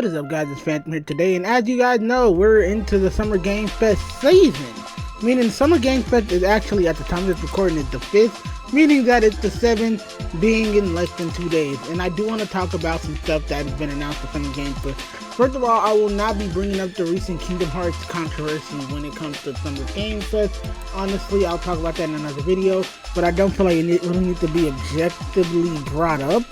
What is up, guys? It's Phantom here today, and as you guys know, we're into the Summer Game Fest season. Meaning Summer Game Fest is actually, at the time of this recording, is the 5th, meaning that it's the 7th, being in less than 2 days. And I do want to talk about some stuff that has been announced for Summer Game Fest. First of all, I will not be bringing up the recent Kingdom Hearts controversy when it comes to Summer Game Fest. Honestly, I'll talk about that in another video, but I don't feel like it really needs to be objectively brought up,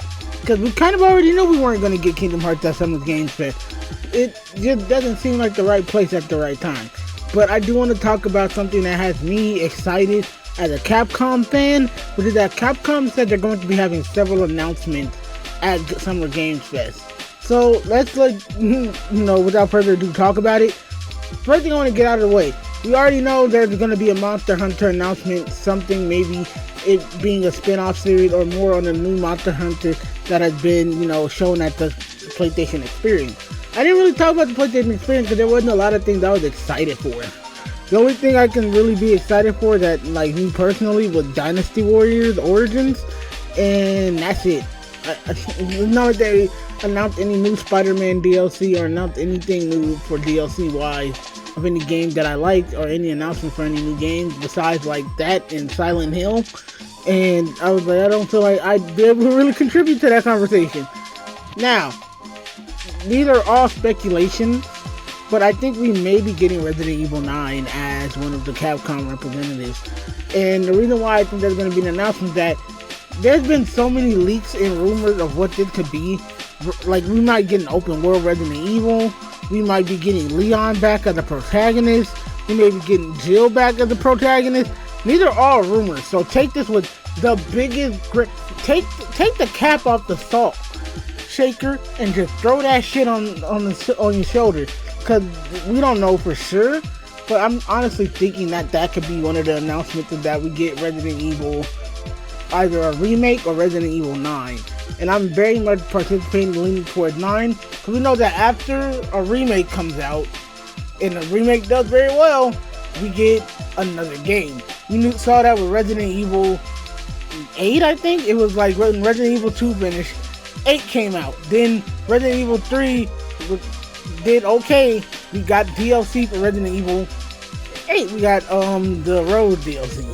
because we kind of already knew we weren't going to get Kingdom Hearts at Summer Game Fest. It just doesn't seem like the right place at the right time. But I do want to talk about something that has me excited as a Capcom fan, which is that Capcom said they're going to be having several announcements at Summer Games Fest. So let's, without further ado, talk about it. First thing I want to get out of the way, we already know there's going to be a Monster Hunter announcement, something maybe it being a spin-off series or more on a new Monster Hunter that has been, shown at the PlayStation Experience. I didn't really talk about the PlayStation Experience because there wasn't a lot of things I was excited for. The only thing I can really be excited for that, me personally, was Dynasty Warriors Origins, and that's it. Not like they announced any new Spider-Man DLC or announced anything new for DLC-wise of any game that I liked, or any announcement for any new games besides that and Silent Hill. And I was like, I don't feel like I'd be able to really contribute to that conversation. Now, these are all speculation, but I think we may be getting Resident Evil 9 as one of the Capcom representatives. And the reason why I think there's going to be an announcement is that there's been so many leaks and rumors of what this could be. We might get an open world Resident Evil. We might be getting Leon back as the protagonist. We may be getting Jill back as the protagonist. These are all rumors, so take this with the biggest grip. Take the cap off the salt shaker and just throw that shit on your shoulder, because we don't know for sure. But I'm honestly thinking that could be one of the announcements, is that we get Resident Evil, either a remake or Resident Evil 9. And I'm very much participating, leaning towards 9, because we know that after a remake comes out, and the remake does very well, we get another game. We saw that with Resident Evil 8, I think. It was like when Resident Evil 2 finished, 8 came out. Then Resident Evil 3 did okay. We got DLC for Resident Evil 8. We got the Road DLC.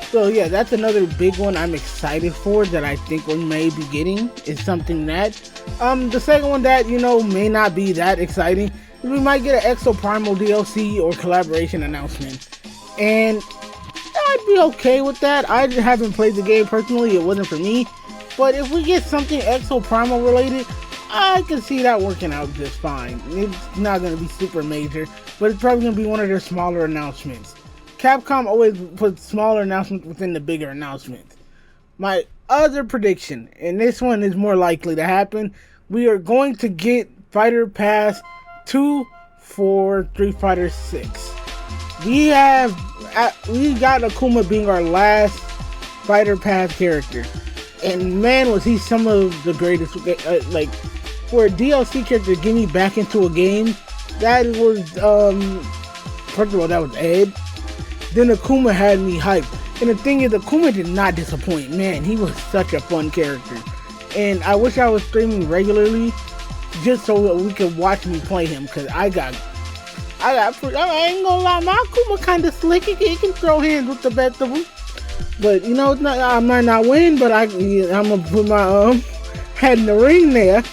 So yeah, that's another big one I'm excited for, that I think we may be getting, is something that the second one that may not be that exciting, we might get an Exo Primal DLC or collaboration announcement, and I'd be okay with that. I haven't played the game personally, it wasn't for me, but if we get something Exo Primal related, I can see that working out just fine. It's not going to be super major, but it's probably going to be one of their smaller announcements. Capcom always puts smaller announcements within the bigger announcements. My other prediction, and this one is more likely to happen, we are going to get Fighter Pass 2 for Street Fighter 6. We got Akuma being our last Fighter Pass character, and man, was he some of the greatest. For a DLC character to get me back into a game, that was first of all, that was Ed. Then Akuma had me hyped. And the thing is, Akuma did not disappoint. Man, he was such a fun character. And I wish I was streaming regularly, just so that we could watch me play him, because I ain't gonna lie, my Akuma kind of slick. He can throw hands with the best of them. But, it's not, I might not win, but I'm gonna put my head in the ring there.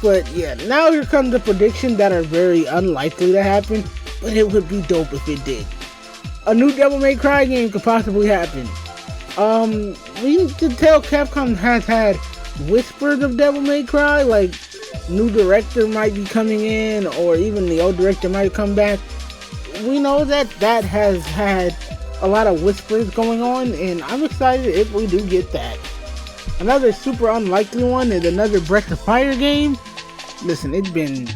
But yeah, now here comes the predictions that are very unlikely to happen, but it would be dope if it did. A new Devil May Cry game could possibly happen. We can tell Capcom has had whispers of Devil May Cry, like new director might be coming in, or even the old director might come back. We know that has had a lot of whispers going on, and I'm excited if we do get that. Another super unlikely one is another Breath of Fire game. Listen, it's been,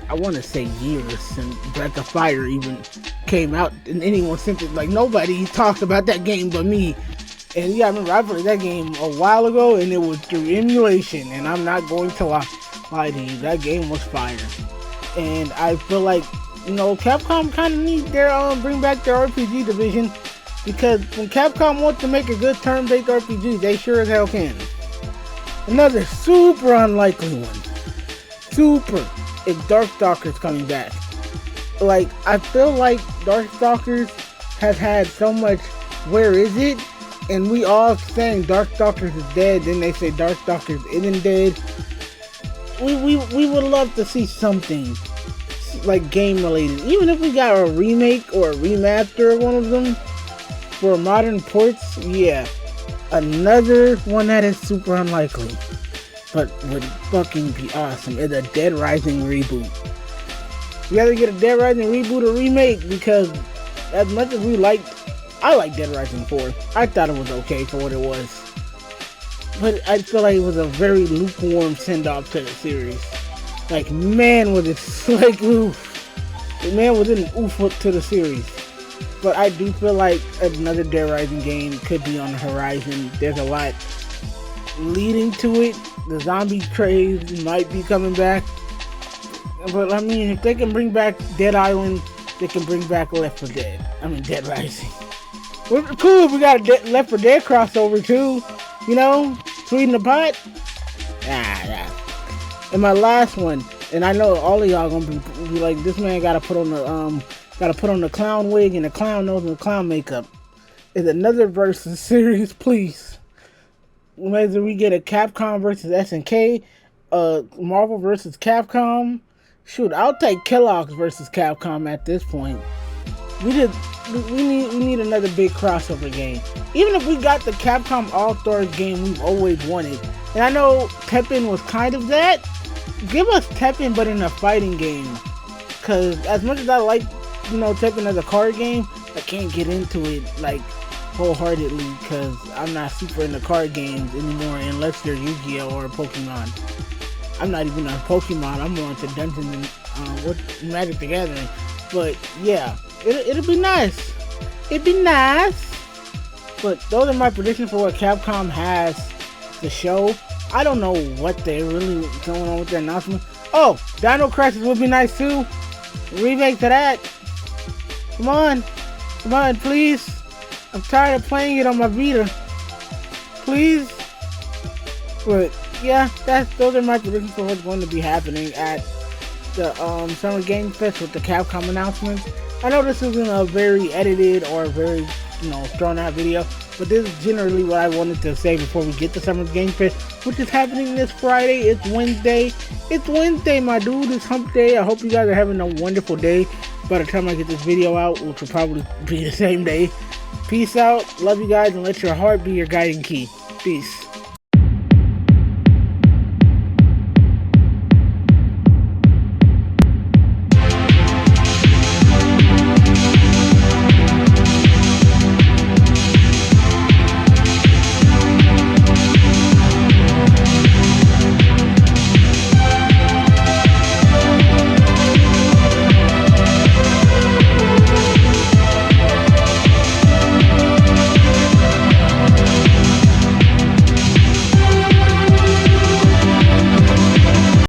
I want to say, years since Breath of Fire even came out, and anyone since it, nobody talked about that game but me. And yeah, I remember I played that game a while ago, and it was through emulation, and I'm not going to lie to you, that game was fire. And I feel like, Capcom kind of needs their bring back their RPG division, because when Capcom wants to make a good turn-based RPG, they sure as hell can. Another super unlikely one. super if Darkstalkers coming back. Like, I feel like Darkstalkers has had so much where is it? And we all saying Darkstalkers is dead, then they say Darkstalkers isn't dead. We would love to see something like game related. Even if we got a remake or a remaster of one of them for modern ports, yeah. Another one that is super unlikely, but would fucking be awesome, is a Dead Rising reboot. We gotta get a Dead Rising reboot or remake, because as much as I like Dead Rising 4. I thought it was okay for what it was. But I feel like it was a very lukewarm send-off to the series. Like, man, was it like oof. Man, was it an oof to the series. But I do feel like another Dead Rising game could be on the horizon. There's a lot leading to it. The zombie craze might be coming back. But I mean, if they can bring back Dead Island, they can bring back Left 4 Dead. I mean, Dead Rising. Well, cool if we got a Left 4 Dead crossover too. You know, sweeten the pot. Yeah. And my last one, and I know all of y'all gonna be like, this man gotta put on the clown wig and the clown nose and the clown makeup. Is another versus series, please. Whether we get a Capcom versus SNK, Marvel versus Capcom. Shoot, I'll take Kellogg's versus Capcom at this point. We need another big crossover game. Even if we got the Capcom All-Stars game we've always wanted. And I know Tekken was kind of that. Give us Tekken but in a fighting game. Cause as much as I like, Tekken as a card game, I can't get into it like wholeheartedly because I'm not super into card games anymore unless you're Yu-Gi-Oh or Pokemon. I'm not even on Pokemon, I'm more into Dungeons and with Magic the Gathering. But yeah, it'll be nice. It'd be nice. But those are my predictions for what Capcom has to show. I don't know what they're really going on with their announcement. Oh, Dino Crisis would be nice too. Remake to that. Come on, please. I'm tired of playing it on my Vita. Please. But yeah, those are my predictions for what's going to be happening at the Summer Game Fest with the Capcom announcements. I know this isn't a very edited or very thrown out video, but this is generally what I wanted to say before we get to Summer Game Fest, which is happening this Friday. It's Wednesday. It's Wednesday, my dude. It's hump day. I hope you guys are having a wonderful day by the time I get this video out, which will probably be the same day. Peace out. Love you guys, and let your heart be your guiding key. Peace.